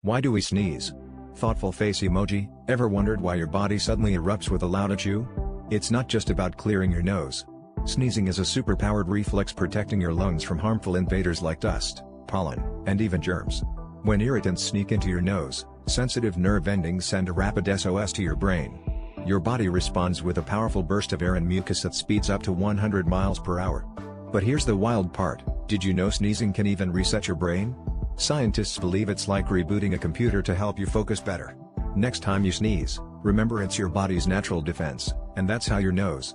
Why do we sneeze? Thoughtful face emoji. Ever wondered why your body suddenly erupts with a loud achoo? It's not just about clearing your nose. Sneezing is a superpowered reflex protecting your lungs from harmful invaders like dust, pollen, and even germs. When irritants sneak into your nose, sensitive nerve endings send a rapid SOS to your brain. Your body responds with a powerful burst of air and mucus that speeds up to 100 miles per hour. But here's the wild part, did you know sneezing can even reset your brain? Scientists believe it's like rebooting a computer to help you focus better. Next time you sneeze, remember it's your body's natural defense, and that's how your nose,